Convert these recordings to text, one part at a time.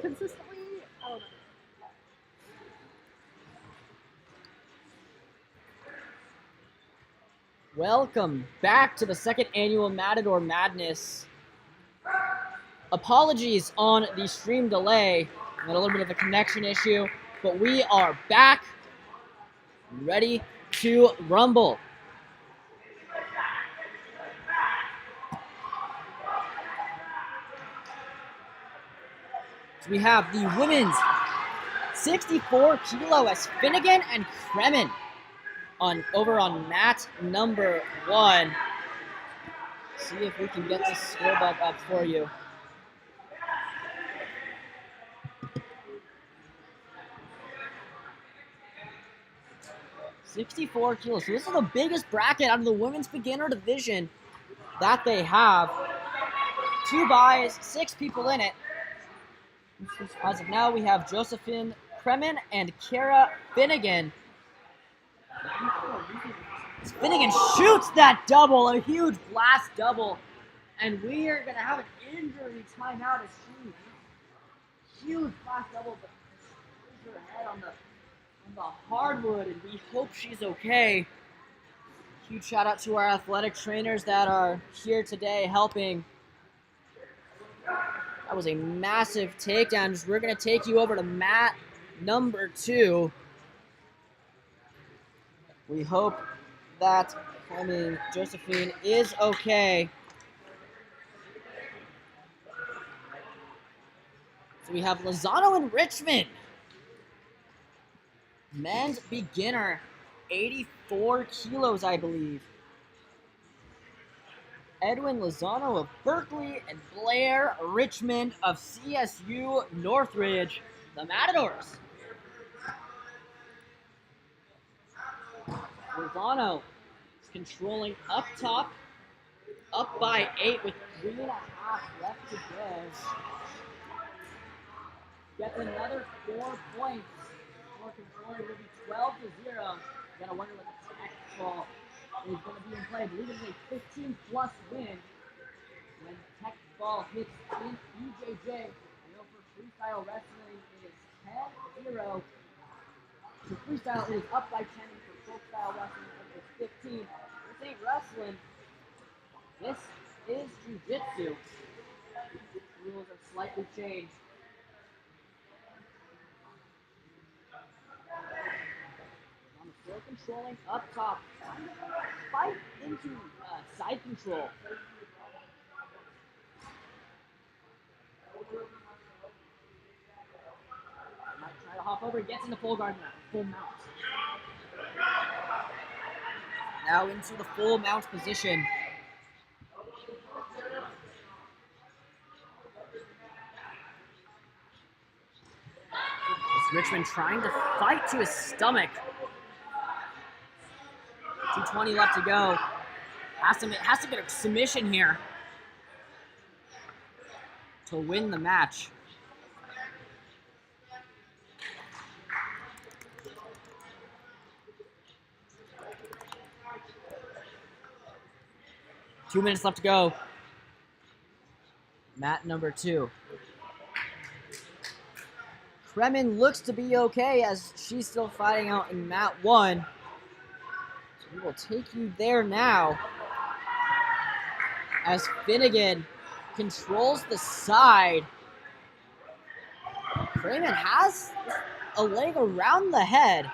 consistently. I don't know. Welcome back to the second annual Matador Madness. Apologies on the stream delay. We had a little bit of a connection issue, but we are back, ready to rumble. So we have the women's 64 kilo as Finnegan and Kremen over on mat number 1. See if we can get the scorebook up for you. $64 kilos. So this is the biggest bracket out of the women's beginner division that they have. 2 buys, 6 people in it. As of now, we have Josephine Kremen and Kara Finnegan. Finnegan shoots that double, a huge blast double. And we are going to have an injury timeout as she huge blast double, but her head on the hardwood, and we hope she's okay. Huge shout out to our athletic trainers that are here today helping. That was a massive takedown. We're going to take you over to mat number 2. We hope that Josephine is okay. So we have Lozano and Richmond. Men's beginner, 84 kilos, I believe. Edwin Lozano of Berkeley and Blair Richmond of CSU Northridge, the Matadors. Lozano is controlling up top, up by 8 with 3.5 left to go. Gets another 4 points. Controlling will be 12-0. You gotta wonder what the tech ball is going to be in play. I believe it's a 15-plus win when tech ball hits in BJJ. I know for freestyle wrestling it is 10-0. So freestyle it is up by 10, and for folk style wrestling it is 15. This ain't wrestling. This is jiu-jitsu. The rules are slightly changed. Still controlling up top. Fight into side control. Might try to hop over. Gets into full guard mount. Full mount. Now into the full mount position. It's Richmond trying to fight to his stomach. 2:20 left to go. Has to get a submission here to win the match. Two minutes left to go. Mat number 2. Kremen looks to be okay as she's still fighting out in mat 1. We will take you there now as Finnegan controls the side. Kremen has a leg around the head.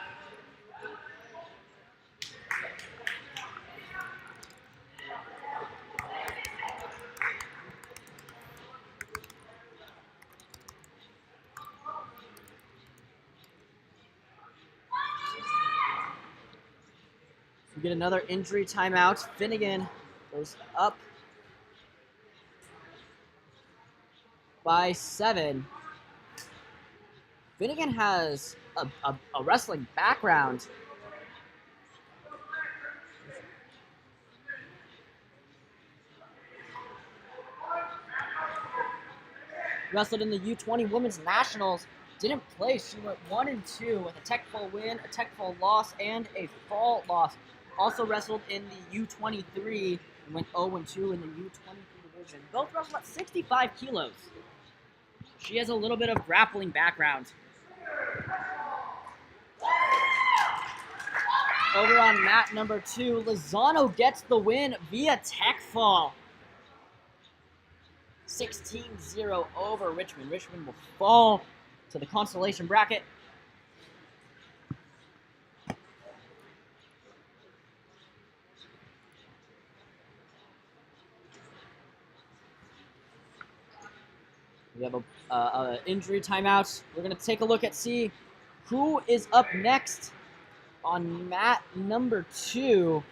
We get another injury timeout. Finnegan goes up by 7. Finnegan has a wrestling background. Wrestled in the U20 Women's Nationals. Didn't place. She went 1-2 with a tech full win, a tech full loss, and a fall loss. Also wrestled in the U23 and went 0-2 in the U23 division. Both wrestled at 65 kilos. She has a little bit of grappling background. Over on mat number 2, Lozano gets the win via tech fall. 16-0 over Richmond. Richmond will fall to the consolation bracket. We have a injury timeout. We're going to take a look at see who is up next on mat number 2.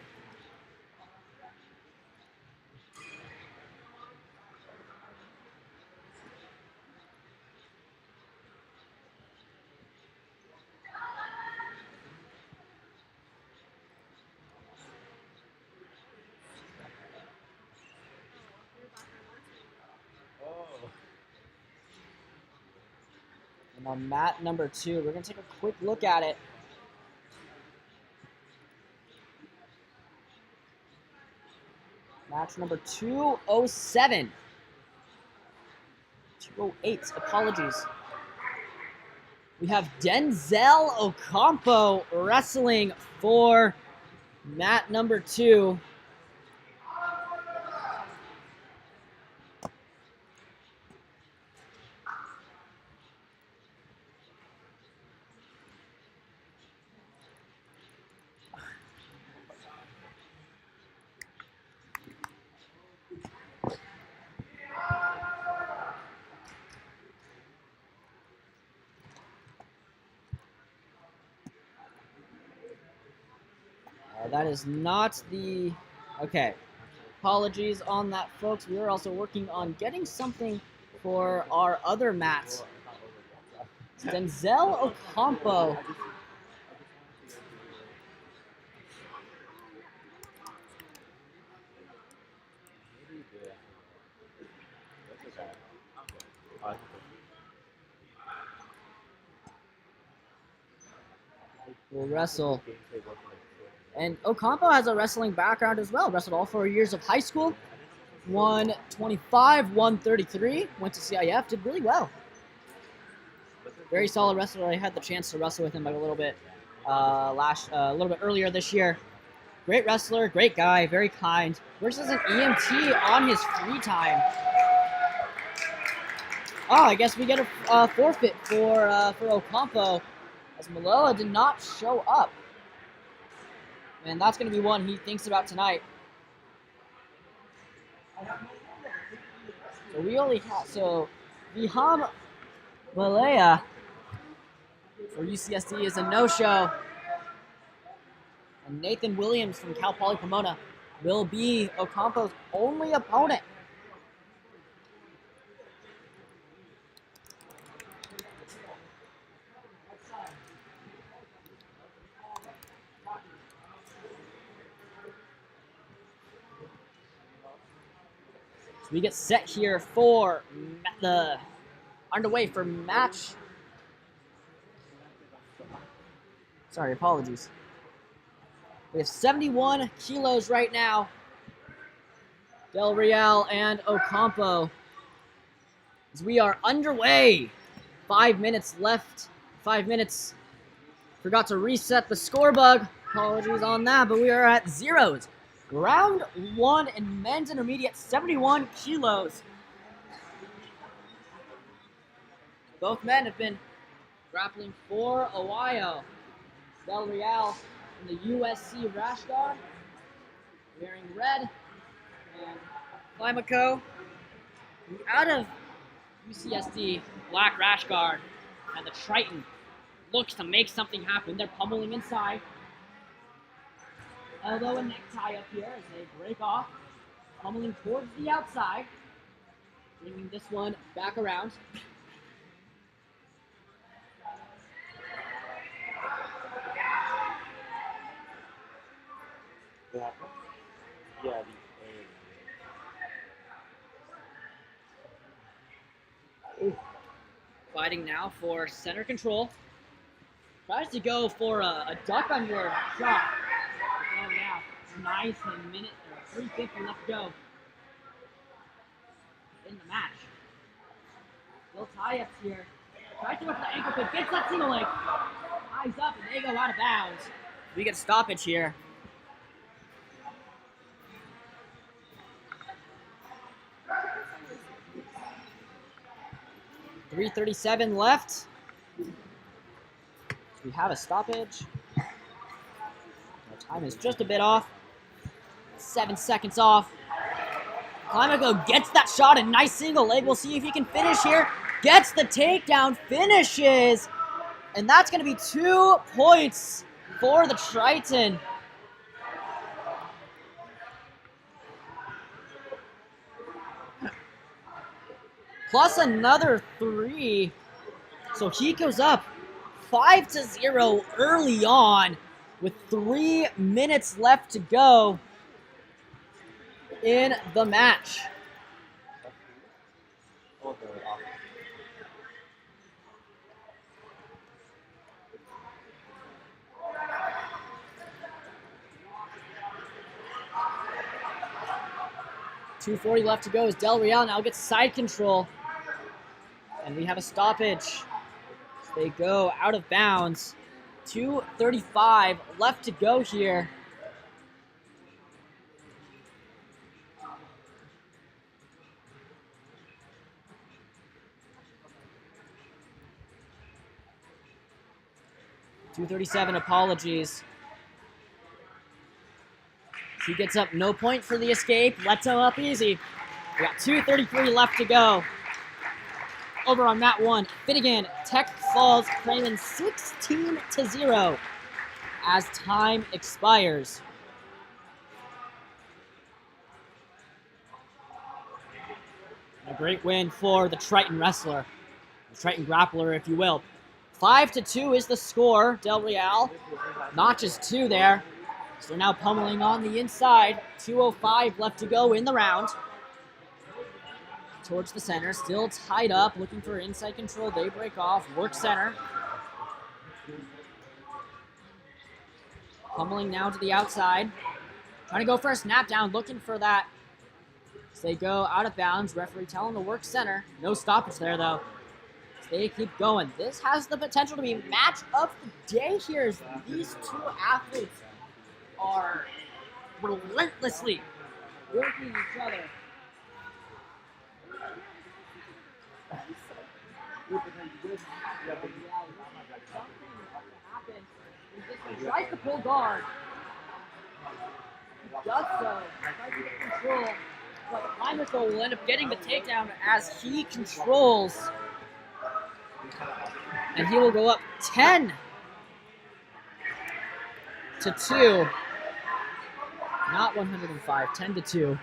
And on mat number 2, we're going to take a quick look at it. Match number 207. 208, apologies. We have Denzel Ocampo wrestling for mat number 2. That is not the... Okay. Apologies on that, folks. We are also working on getting something for our other mats. Denzel Ocampo. Will wrestle. And Ocampo has a wrestling background as well. Wrestled all 4 years of high school. 125, 133. Went to CIF. Did really well. Very solid wrestler. I had the chance to wrestle with him a little bit earlier this year. Great wrestler, great guy, very kind. Works as an EMT on his free time. Oh, I guess we get a forfeit for Ocampo, as Maloa did not show up. And that's going to be one he thinks about tonight. So we only have, Viham Malaya for UCSD is a no-show. And Nathan Williams from Cal Poly Pomona will be Ocampo's only opponent. So we get set here for underway for match. Sorry, apologies. We have 71 kilos right now. Del Real and Ocampo. As we are underway. 5 minutes left. 5 minutes. Forgot to reset the score bug. Apologies on that, but we are at zeros. Round 1 in men's intermediate, 71 kilos. Both men have been grappling for a while. Del Real in the USC rash guard, wearing red, and Climaco out of UCSD black rash guard, and the Triton looks to make something happen. They're pummeling inside. Elbow and necktie up here as they break off, pummeling towards the outside, bringing this one back around. Yeah. Fighting now for center control. Tries to go for a duck under shot. Oh yeah, nice, a minute or 3:50 left to go in the match. Still tie-ups here. Tries to go for the ankle pick. Gets that single leg. Eyes up and they go out of bounds. We get a stoppage here. 3:37 left. We have a stoppage. Our time is just a bit off. 7 seconds off. Climaco gets that shot, a nice single leg. We'll see if he can finish here. Gets the takedown, finishes. And that's going to be 2 points for the Triton. Plus another 3. So he goes up 5-0 early on with 3 minutes left to go in the match. .240 left to go as Del Real now gets side control. And we have a stoppage. So they go out of bounds. 2:35 left to go here. .237, apologies. He gets up, no point for the escape. Lets him up easy. We got 2:33 left to go. Over on that one, Finnegan, Tech Falls, Craven 16-0 as time expires. A great win for the Triton wrestler, the Triton grappler, if you will. 5-2 is the score. Del Real notches 2 there. So they're now pummeling on the inside. 2:05 left to go in the round. Towards the center, still tied up, looking for inside control. They break off, work center. Pummeling now to the outside. Trying to go for a snap down, looking for that. So they go out of bounds. Referee telling them to work center. No stoppage there, though. So they keep going. This has the potential to be match of the day here as these 2 athletes are relentlessly working each other. He tries to pull guard. He does so. Tries to get control. But Climaco will end up getting the takedown as he controls. And he will go up 10-2. Not 105, 10-2.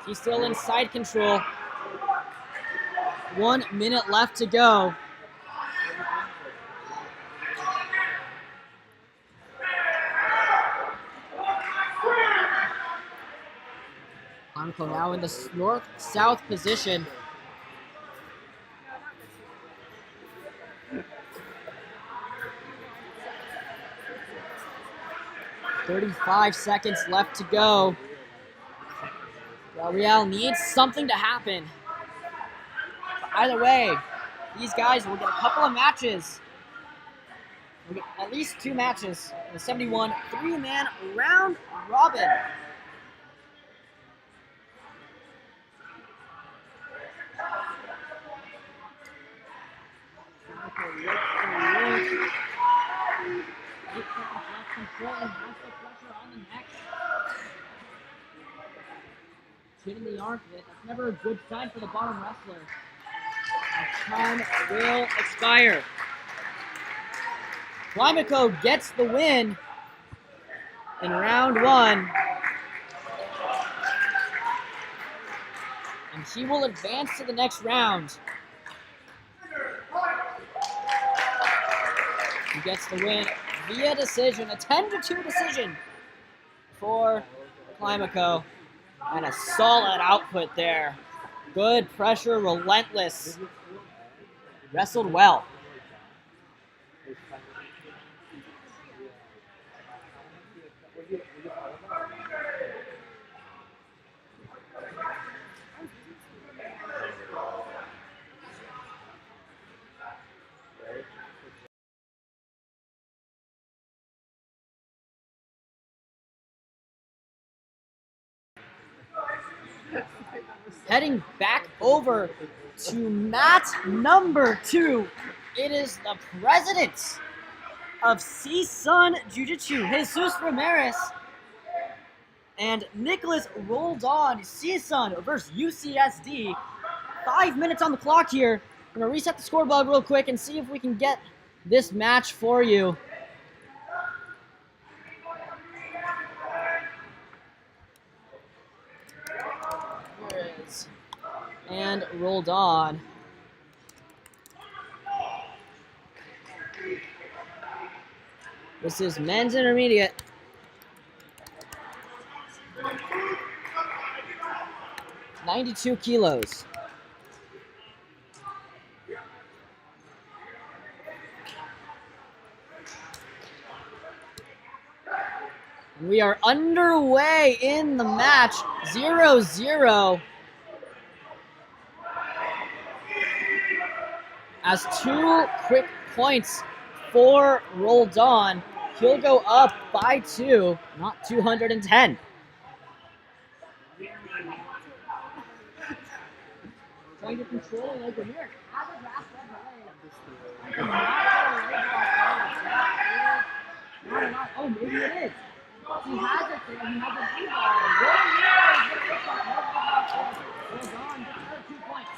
He's still in side control. 1 minute left to go. Anko now in the north-south position. .35 seconds left to go. Del Real needs something to happen. But either way, these guys will get a couple of matches. We'll get at least 2 matches in the 71 3-man round robin. Kid in the armpit. That's never a good sign for the bottom wrestler. Time will expire. Climaco gets the win in round 1. And he will advance to the next round. He gets the win via decision, a 10-2 decision for Climaco. And a solid output there. Good pressure, relentless. Wrestled well. Heading back over to mat number 2. It is the president of CSUN Jiu-Jitsu, Jesus Ramirez, and Nicholas Roldan. CSUN versus UCSD. 5 minutes on the clock here. I'm going to reset the scoreboard real quick and see if we can get this match for you. Here it is. And Roldan. This is men's intermediate. $92 kilos. We are underway in the match, 0-0. As 2 quick points for Roldan. He'll go up by 2, not 210. Trying to control like a mirror. Oh, maybe it is. He has it there. He has a blue ball. Roldan gets 2 points.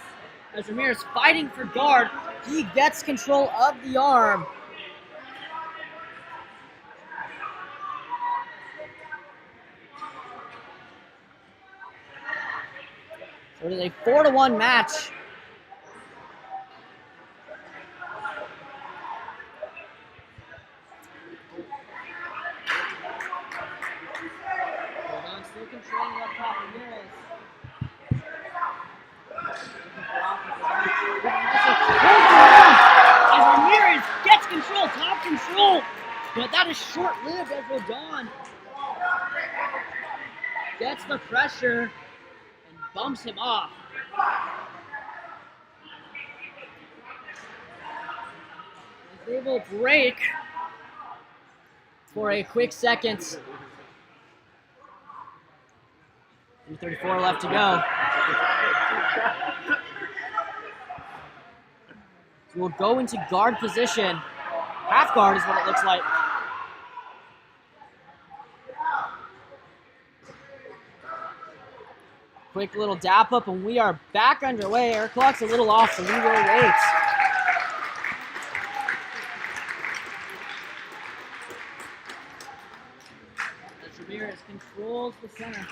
As Ramirez fighting for guard, he gets control of the arm. So it is a 4-1 match. Roldan still controlling up top. Ramirez. As Ramirez gets control, top control, but that is short-lived as Roldan gets the pressure and bumps him off. They will break for a quick second. 3:34 left to go. So we'll go into guard position. Half guard is what it looks like. Quick little dap up, and we are back underway. Our clock's a little off, so we will wait. Ramirez controls the center.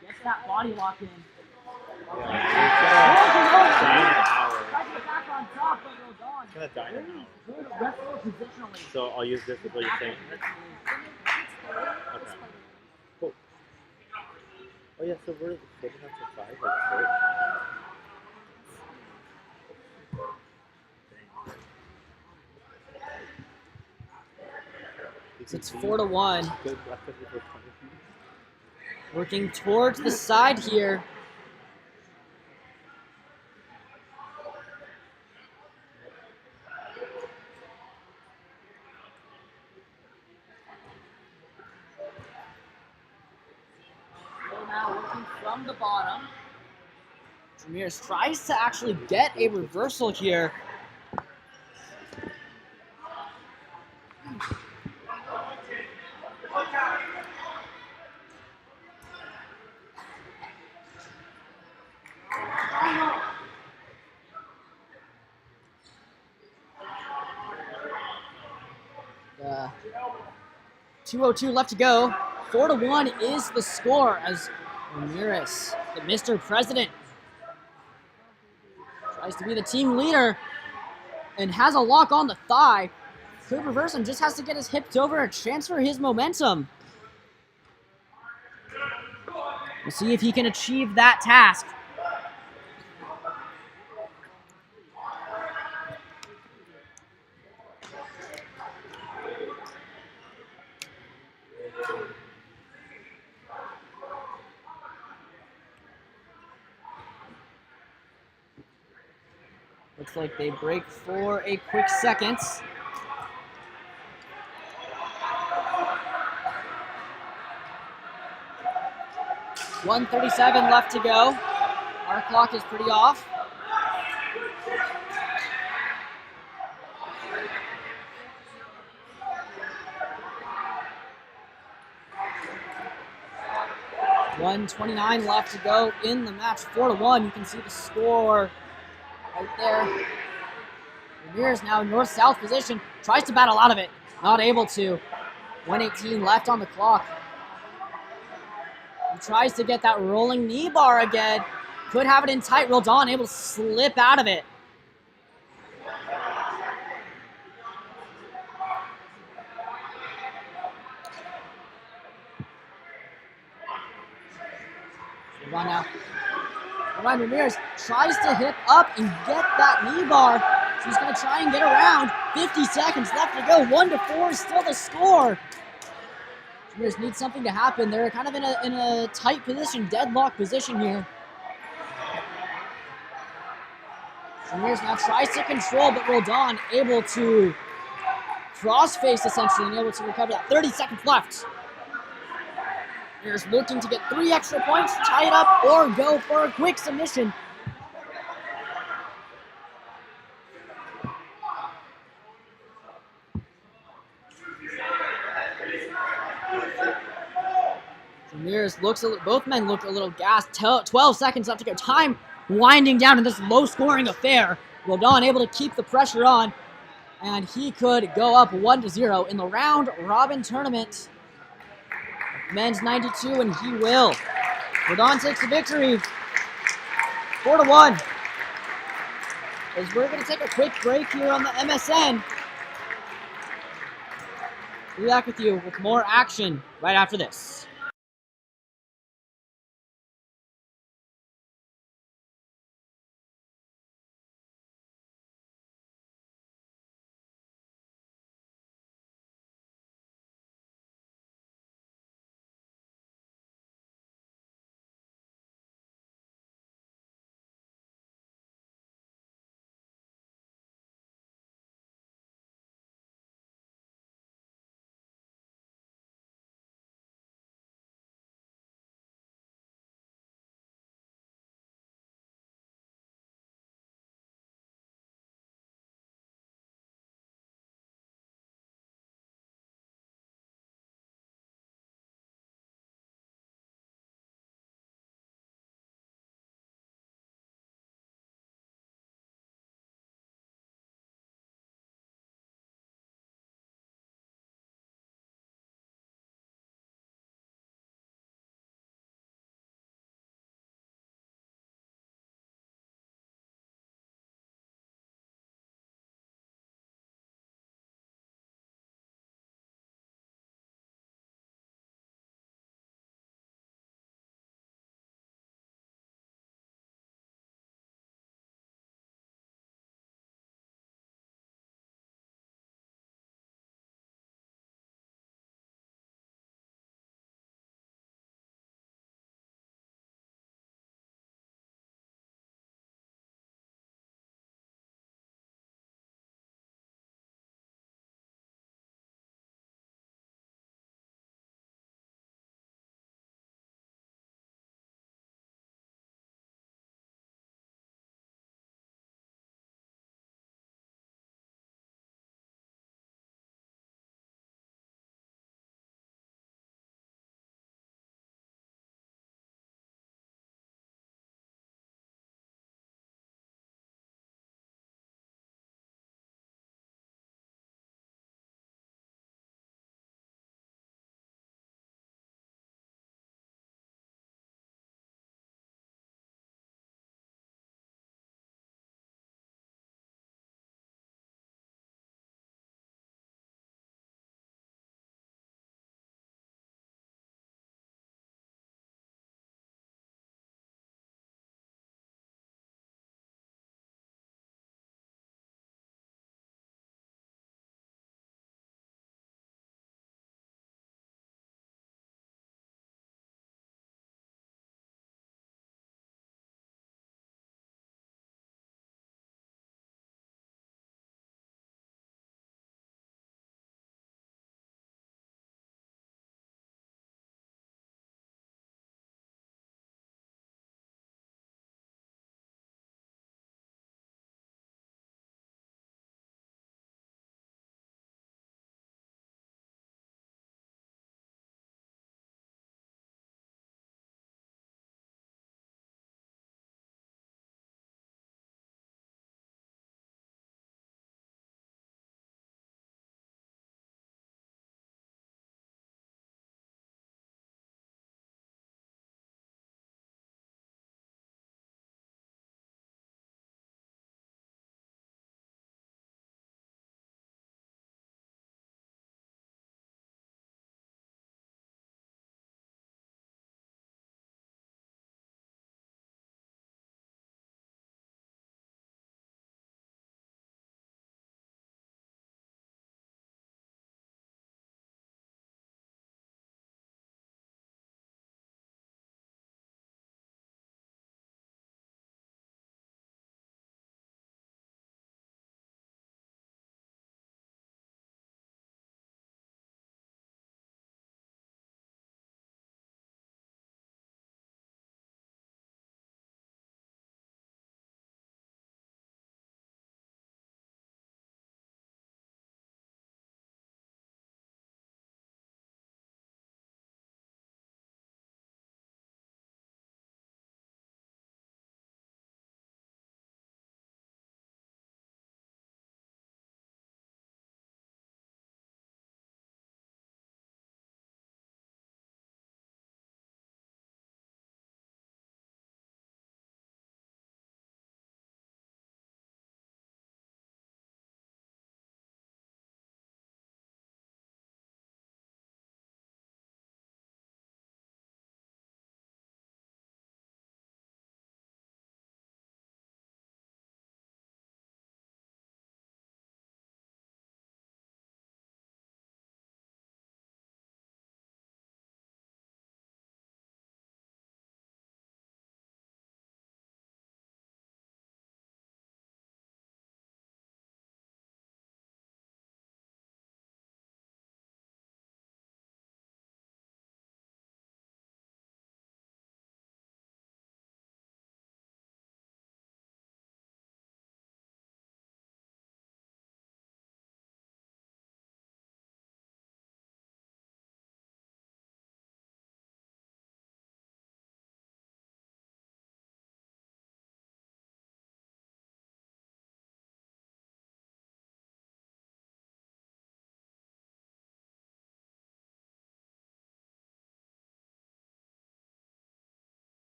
Gets that body lock in. Gonna die in an hour. So I'll use this as what you're saying. Okay. Cool. Oh yeah, so we're taking up to 5, like, right? So it's 4-1. Working towards the side here. So now working from the bottom. Ramirez tries to actually get a reversal here. Uh, 2:02 left to go. 4-1 is the score as Ramirez, the Mr. President, tries to be the team leader and has a lock on the thigh. Could reverse him, just has to get his hips over and transfer his momentum. We'll see if he can achieve that task. Looks like they break for a quick second. 1:37 left to go. Our clock is pretty off. $1:29 left to go in the match. 4-1. You can see the score right there. Ramirez now in north-south position. Tries to battle out of it. Not able to. 1:18 left on the clock. He tries to get that rolling knee bar again. Could have it in tight. Roldan able to slip out of it. Roldan now. Ryan Ramirez tries to hip up and get that knee bar. So he's going to try and get around. 50 seconds left to go. 1-4 is still the score. Ramirez needs something to happen. They're kind of in a tight position, deadlock position here. Ramirez now tries to control, but Roldan able to cross-face essentially and able to recover that. 30 seconds left. Ramirez looking to get 3 extra points, tie it up, or go for a quick submission. Ramirez looks both men look a little gassed. 12 seconds left to go. Time winding down in this low-scoring affair. Roldan able to keep the pressure on, and he could go up 1-0 in the round-robin tournament. Men's 92, and he will. Roldan takes the victory. 4-1. As we're going to take a quick break here on the MSN. We'll be back with you with more action right after this.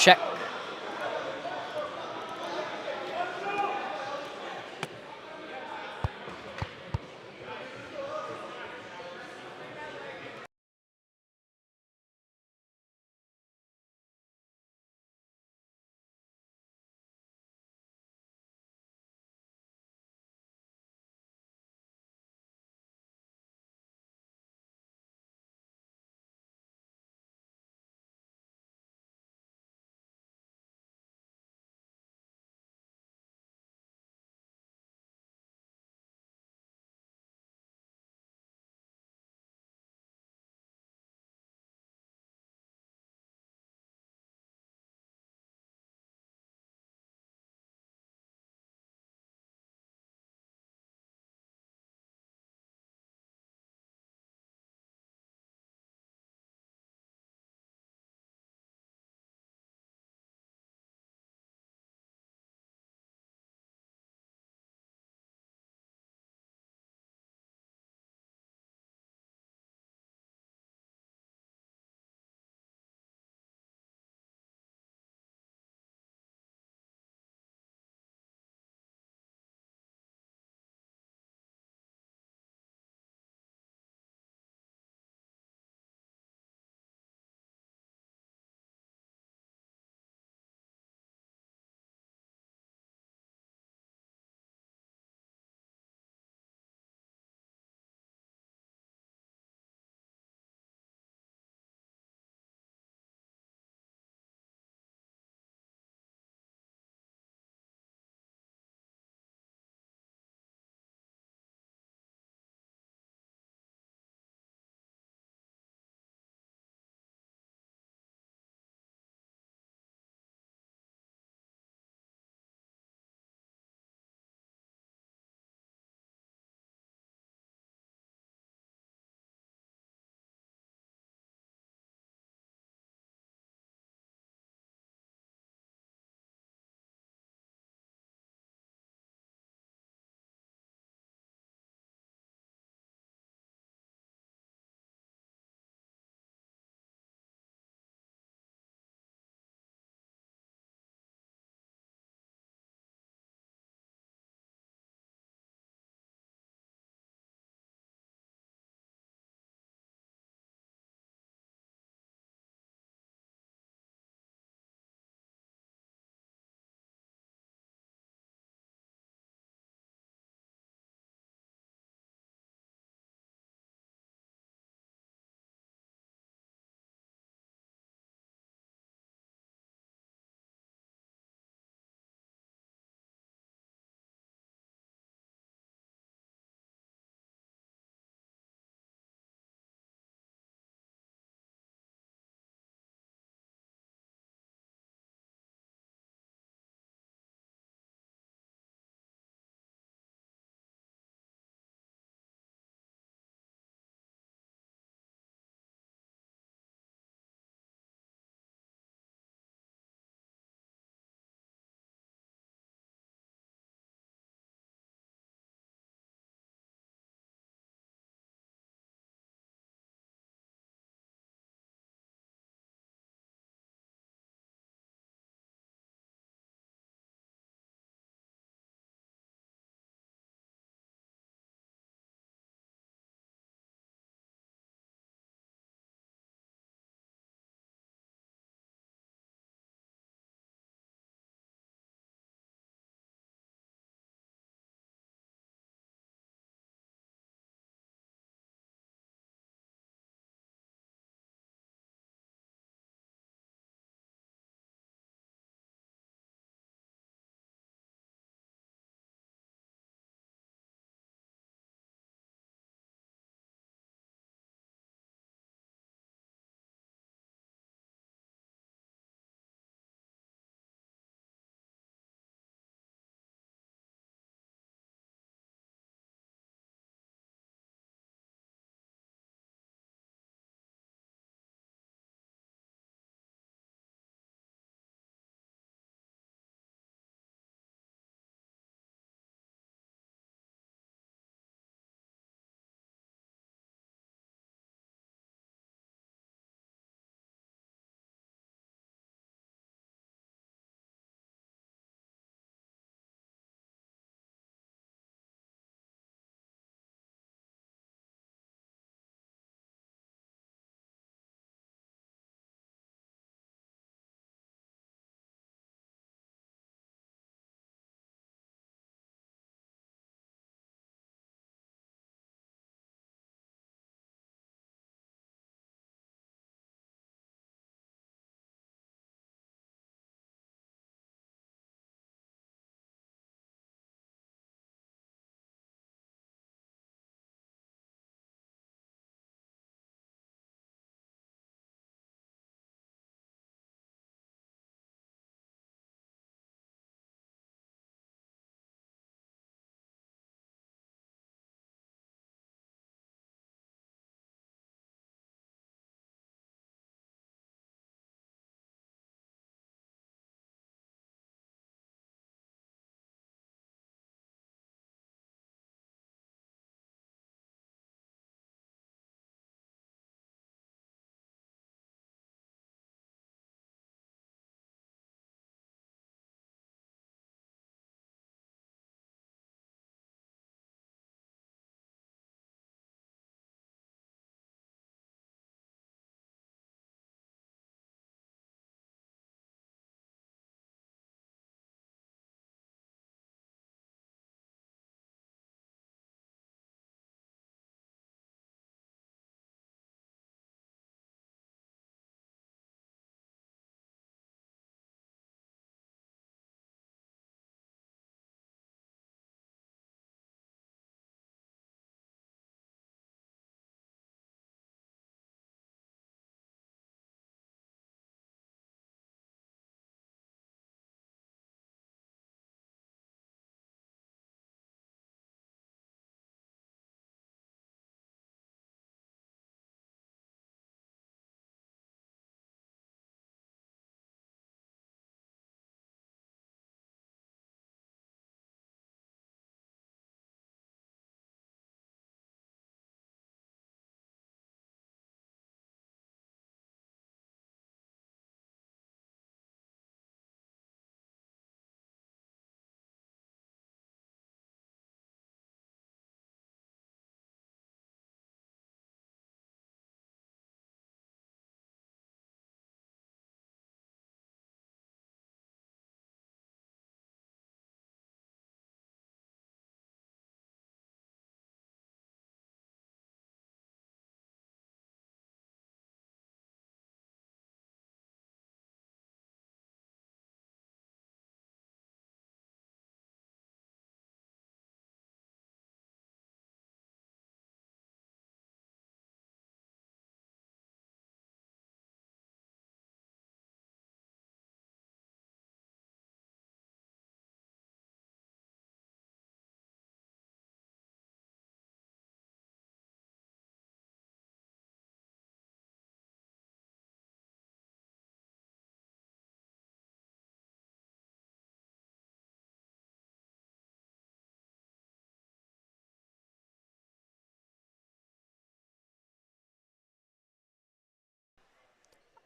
Check.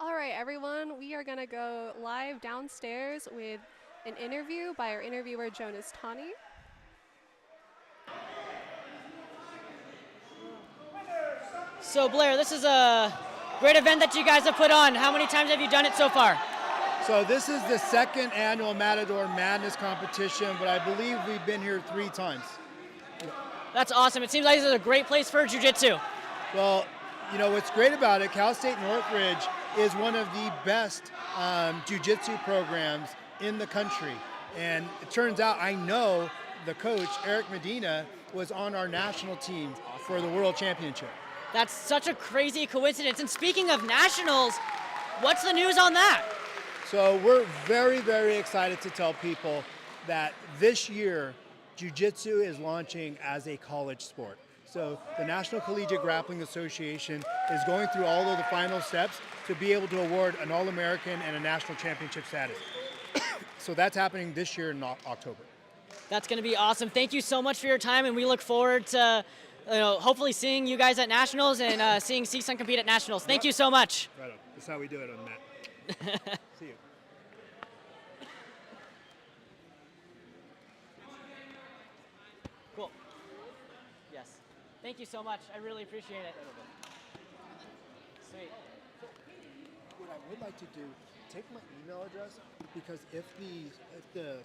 All right, everyone, we are going to go live downstairs with an interview by our interviewer, Jonas Tani. So Blair, this is a great event that you guys have put on. How many times have you done it so far? So this is the second annual Matador Madness competition, but I believe we've been here 3 times. That's awesome. It seems like this is a great place for jiu-jitsu. Well, you know what's great about it, Cal State Northridge is one of the best jiu-jitsu programs in the country. And it turns out I know the coach, Eric Medina, was on our national team for the World Championship. That's such a crazy coincidence. And speaking of nationals, what's the news on that? So we're very, very excited to tell people that this year, jiu-jitsu is launching as a college sport. So the National Collegiate Grappling Association is going through all of the final steps to be able to award an All-American and a national championship status. So that's happening this year in October. That's going to be awesome. Thank you so much for your time, and we look forward to hopefully seeing you guys at nationals and seeing CSUN compete at nationals. Thank you so much. Right on. That's how we do it on Matt. See you. Cool. Yes. Thank you so much. I really appreciate it. Sweet. What I would like to do, take my email address, because if the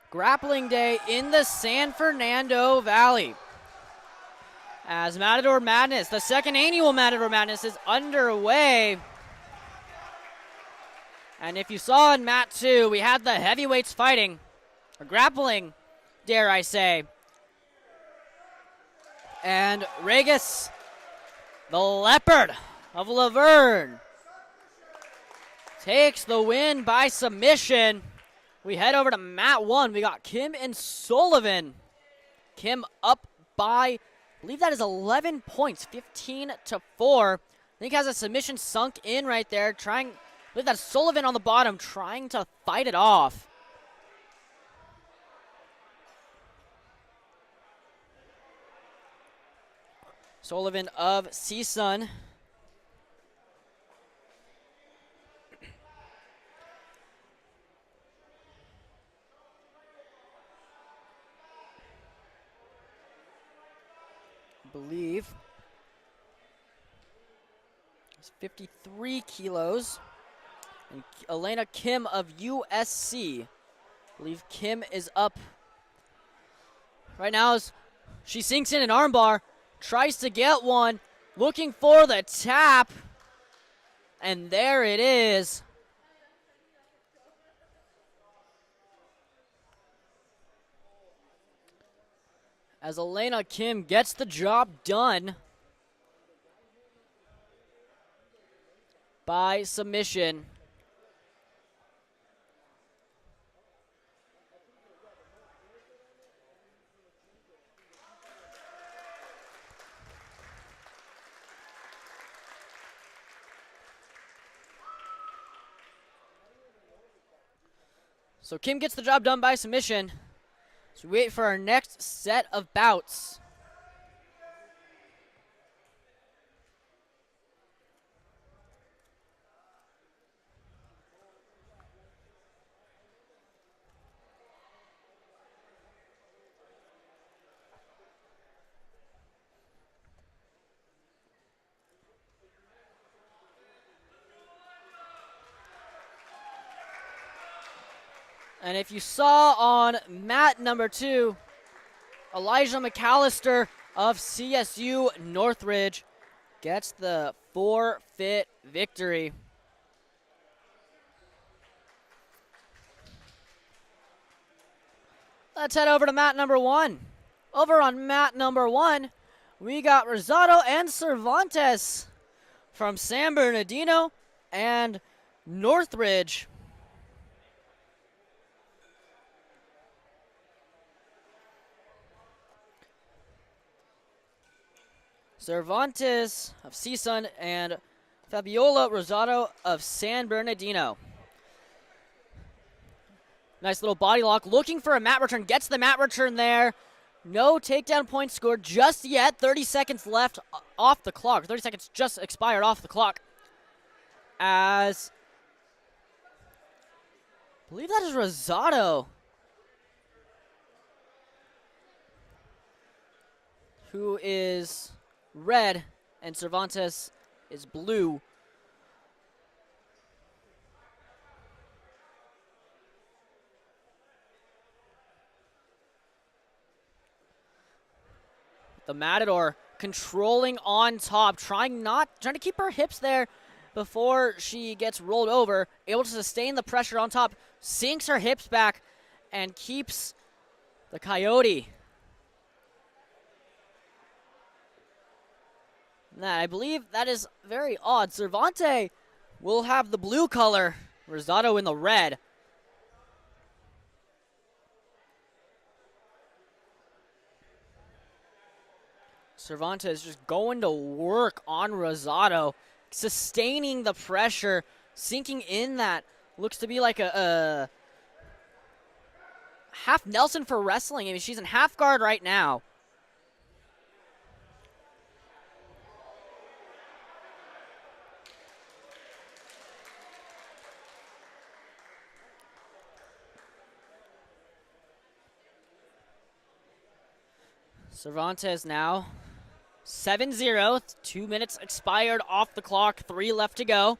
Grappling Day in the San Fernando Valley. As Matador Madness, the second annual Matador Madness, is underway. And if you saw in Mat 2, we had the heavyweights fighting, or grappling, dare I say. And Regis, the Leopard of Laverne, takes the win by submission. We head over to Mat 1. We got Kim and Sullivan. Kim up by, I believe that is 11 points, 15-4. I think has a submission sunk in right there, trying, I believe that's Sullivan on the bottom, trying to fight it off. Sullivan of CSUN. Believe it's 53 kilos. And Elena Kim of USC. I believe Kim is up right now as she sinks in an armbar, tries to get one, looking for the tap, and there it is. As Elena Kim gets the job done by submission. So Kim gets the job done by submission. So we wait for our next set of bouts. And if you saw on mat number 2, Elijah McAllister of CSU Northridge gets the forfeit victory. Let's head over to mat number 1. Over on mat number 1, we got Rosado and Cervantes from San Bernardino and Northridge. Cervantes of CSUN and Fabiola Rosado of San Bernardino. Nice little body lock. Looking for a mat return. Gets the mat return there. No takedown points scored just yet. 30 seconds left off the clock. 30 seconds just expired off the clock. As I believe that is Rosado, who is red, and Cervantes is blue. The Matador controlling on top, trying to keep her hips there before she gets rolled over, able to sustain the pressure on top, sinks her hips back, and keeps the Coyote. Nah, I believe that is very odd. Cervantes will have the blue color, Rosado in the red. Cervantes just going to work on Rosado, sustaining the pressure, sinking in that looks to be like a half Nelson for wrestling. I mean, she's in half guard right now. Cervantes now 7-0, 2 minutes expired off the clock, 3 left to go.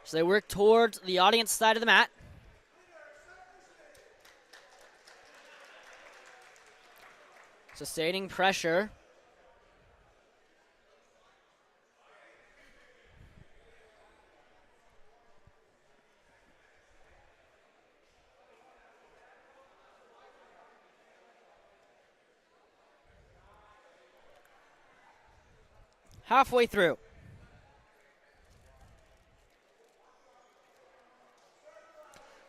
So they work towards the audience side of the mat. Sustaining pressure. Halfway through.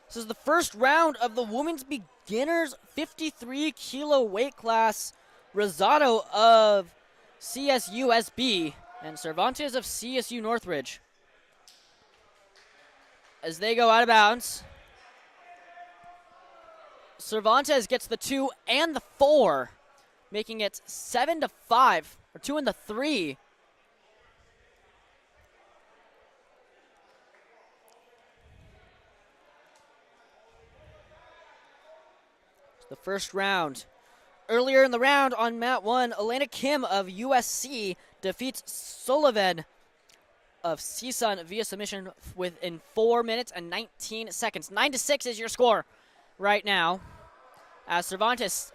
This is the first round of the women's beginners 53 kilo weight class. Rosado of CSUSB and Cervantes of CSU Northridge. As they go out of bounds, Cervantes gets the 2 and the 4, making it 7-5, or 2 and the 3. The first round. Earlier in the round on mat 1, Elena Kim of USC defeats Sullivan of CSUN via submission within 4 minutes and 19 seconds. 9-6 is your score right now, as Cervantes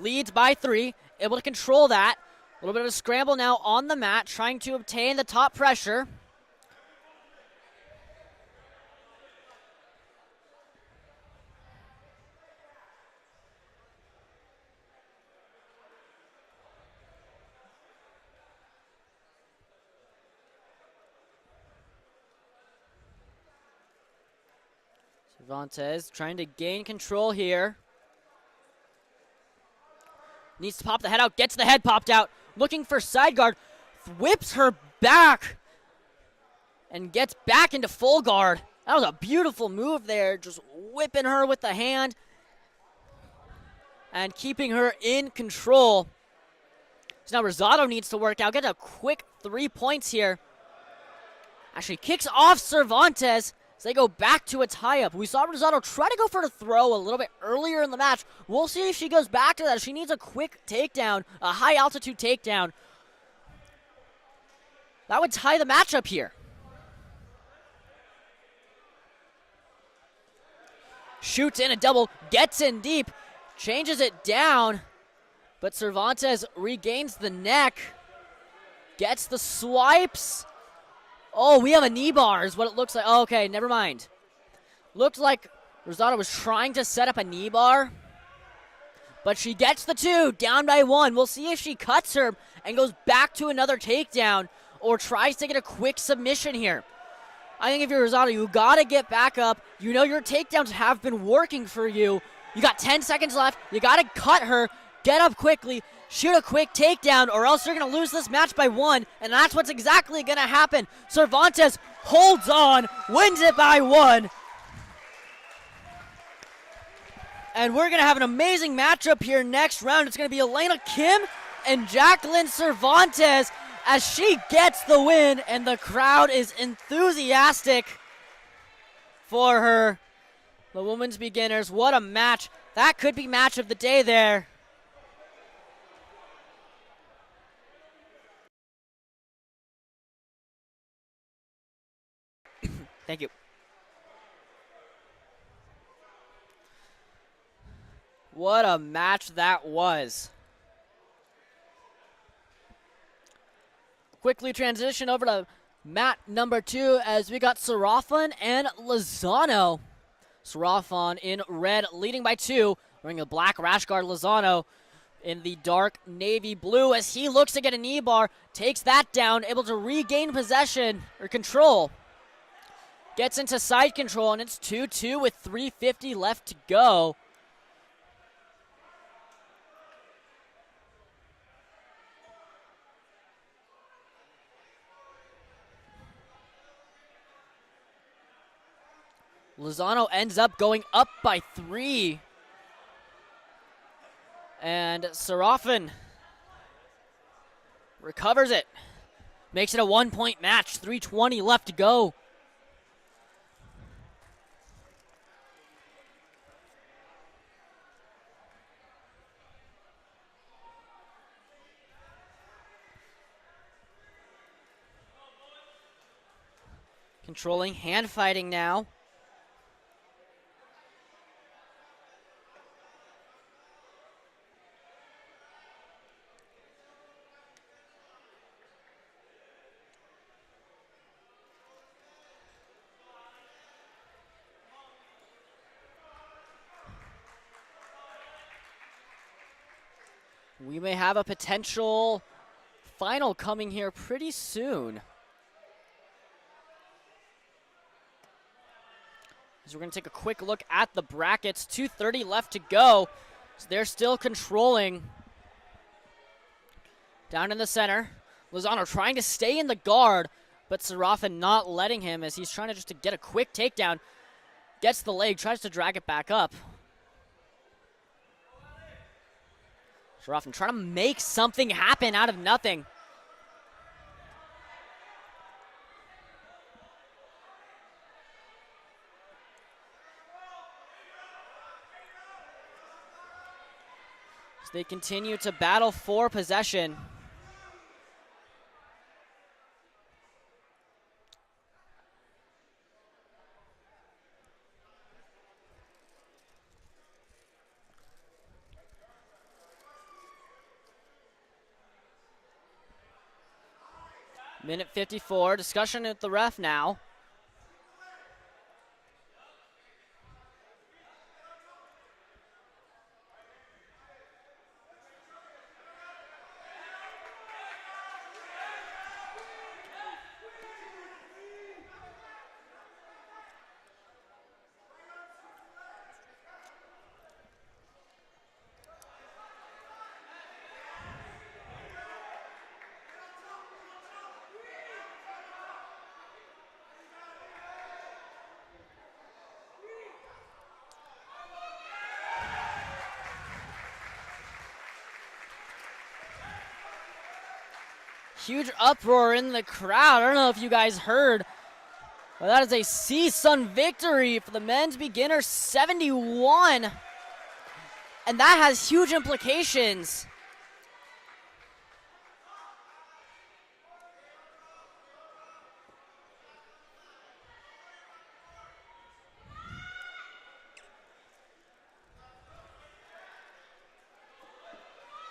leads by 3, able to control that. A little bit of a scramble now on the mat, trying to obtain the top pressure. Cervantes trying to gain control here. Needs to pop the head out, gets the head popped out, looking for side guard, whips her back, and gets back into full guard. That was a beautiful move there, just whipping her with the hand and keeping her in control. So now Rosado needs to work out, get a quick 3 points here. Actually kicks off Cervantes. So they go back to a tie-up. We saw Rosado try to go for the throw a little bit earlier in the match. We'll see if she goes back to that. She needs a quick takedown, a high-altitude takedown. That would tie the matchup here. Shoots in a double, gets in deep, changes it down, but Cervantes regains the neck, gets the swipes. Oh, we have a knee bar is what it looks like. Oh, okay, never mind. Looked like Rosado was trying to set up a knee bar, but she gets the 2, down by 1. We'll see if she cuts her and goes back to another takedown or tries to get a quick submission here. I think if you're Rosado, you got to get back up. You know your takedowns have been working for you. You got 10 seconds left. You got to cut her, get up quickly, shoot a quick takedown, or else you're going to lose this match by 1, and that's what's exactly going to happen. Cervantes holds on, wins it by 1. And we're going to have an amazing matchup here next round. It's going to be Elena Kim and Jacqueline Cervantes as she gets the win, and the crowd is enthusiastic for her. The women's beginners, what a match. That could be match of the day there. Thank you. What a match that was. Quickly transition over to mat number 2 as we got Serafin and Lozano. Serafin in red, leading by 2, wearing a black rash guard. Lozano in the dark navy blue as he looks to get a knee bar, takes that down, able to regain possession or control. Gets into side control, and it's 2-2 with 3:50 left to go. Lozano ends up going up by 3. And Serafin recovers it. Makes it a 1-point match, 3:20 left to go. Controlling hand fighting now. We may have a potential final coming here pretty soon. So we're going to take a quick look at the brackets. 2:30 left to go. So they're still controlling. Down in the center, Lozano trying to stay in the guard, but Serafin not letting him as he's trying to get a quick takedown. Gets the leg, tries to drag it back up. Serafin trying to make something happen out of nothing. As they continue to battle for possession. Minute 54, discussion with the ref now. Huge uproar in the crowd. I don't know if you guys heard, but that is a CSUN victory for the men's beginner 71. And that has huge implications.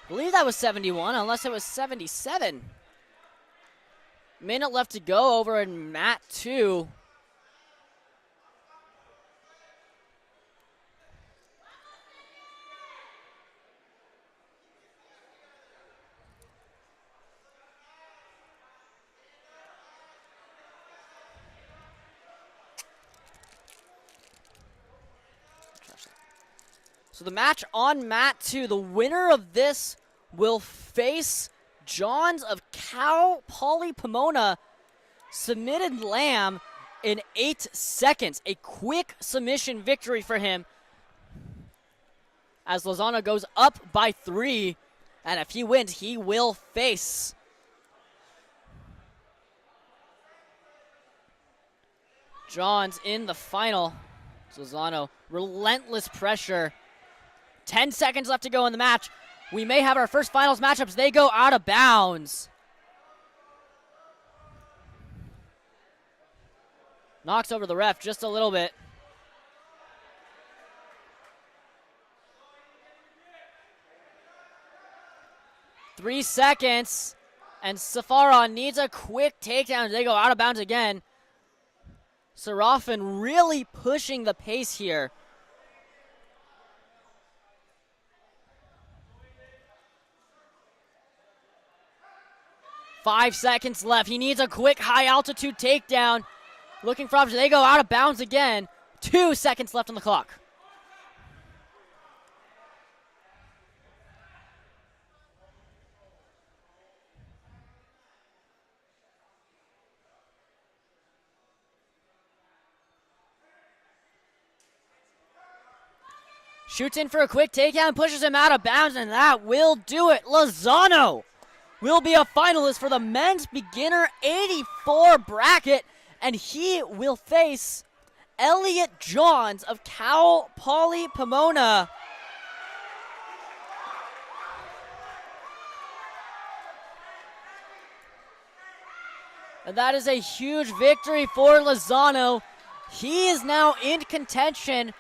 I believe that was 71, unless it was 77. Minute left to go over in mat 2. So the match on mat 2, the winner of this will face Johns of Cal Poly Pomona, submitted Lamb in 8 seconds. A quick submission victory for him as Lozano goes up by 3. And if he wins, he will face Johns in the final. Lozano, relentless pressure. 10 seconds left to go in the match. We may have our first finals matchups. They go out of bounds. Knocks over the ref just a little bit. Three seconds. And Safaron needs a quick takedown. They go out of bounds again. Serafin really pushing the pace here. 5 seconds left. He needs a quick high-altitude takedown. Looking for options. They go out of bounds again. 2 seconds left on the clock. Shoots in for a quick takedown, pushes him out of bounds, and that will do it. Lozano will be a finalist for the men's beginner 84 bracket, and he will face Elliot Johns of Cal Poly Pomona. And that is a huge victory for Lozano. He is now in contention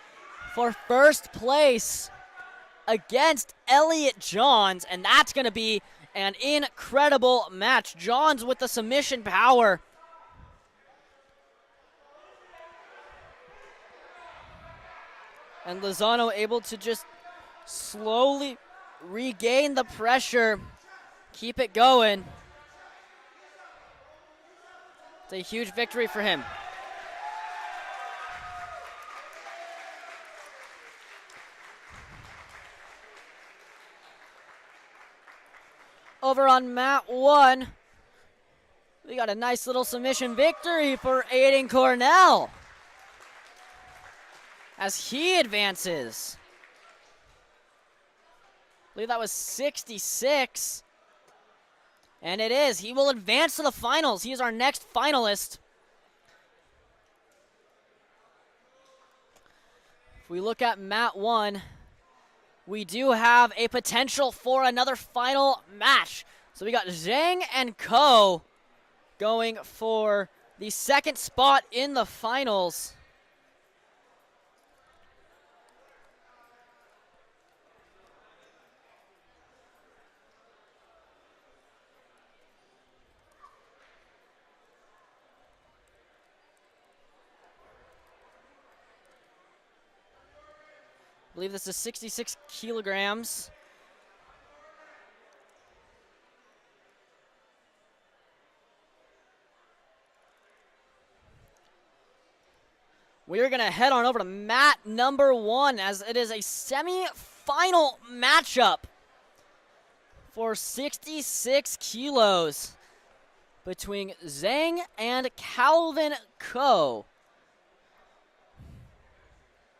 for first place against Elliot Johns, and that's going to be an incredible match. Johns with the submission power. And Lozano able to just slowly regain the pressure, keep it going. It's a huge victory for him. Over on mat 1, we got a nice little submission victory for Aiden Cornell as he advances. I believe that was 66. And it is. He will advance to the finals. He is our next finalist. If we look at mat 1, we do have a potential for another final match. So we got Zhang and Ko going for the second spot in the finals. I believe this is 66 kilograms. We're going to head on over to mat number 1 as it is a semi-final matchup for 66 kilos between Zhang and Calvin Ko.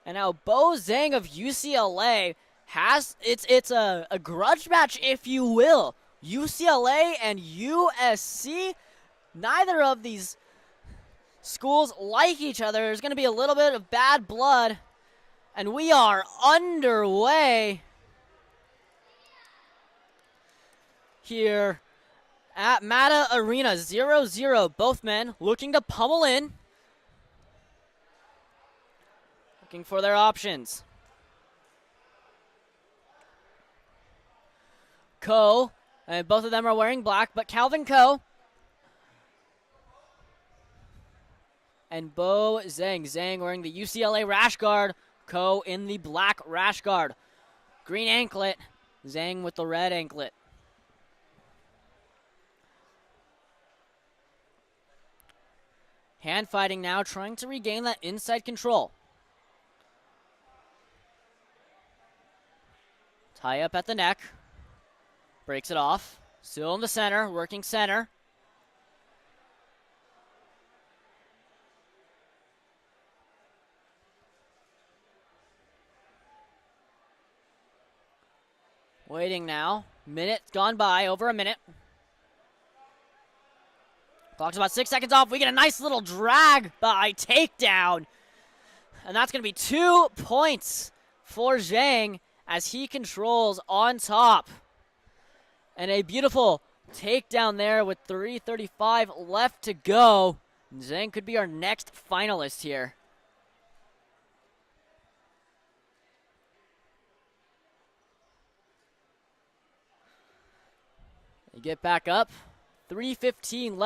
And now Bo Zhang of UCLA has, it's a grudge match, if you will. UCLA and USC, neither of these schools like each other. There's going to be a little bit of bad blood. And we are underway here at Mata Arena. 0-0, both men looking to pummel in. Looking for their options. Ko, and both of them are wearing black, but Calvin Ko and Bo Zhang. Zhang wearing the UCLA rash guard, Ko in the black rash guard. Green anklet, Zhang with the red anklet. Hand fighting now, trying to regain that inside control. Tie up at the neck. Breaks it off. Still in the center, working center. Waiting now. Minute gone by, over a minute. Clock's about 6 seconds off. We get a nice little drag by takedown. And that's going to be 2 points for Zhang as he controls on top. And a beautiful takedown there with 3:35 left to go. Zhang could be our next finalist here. They get back up. 3:15 left.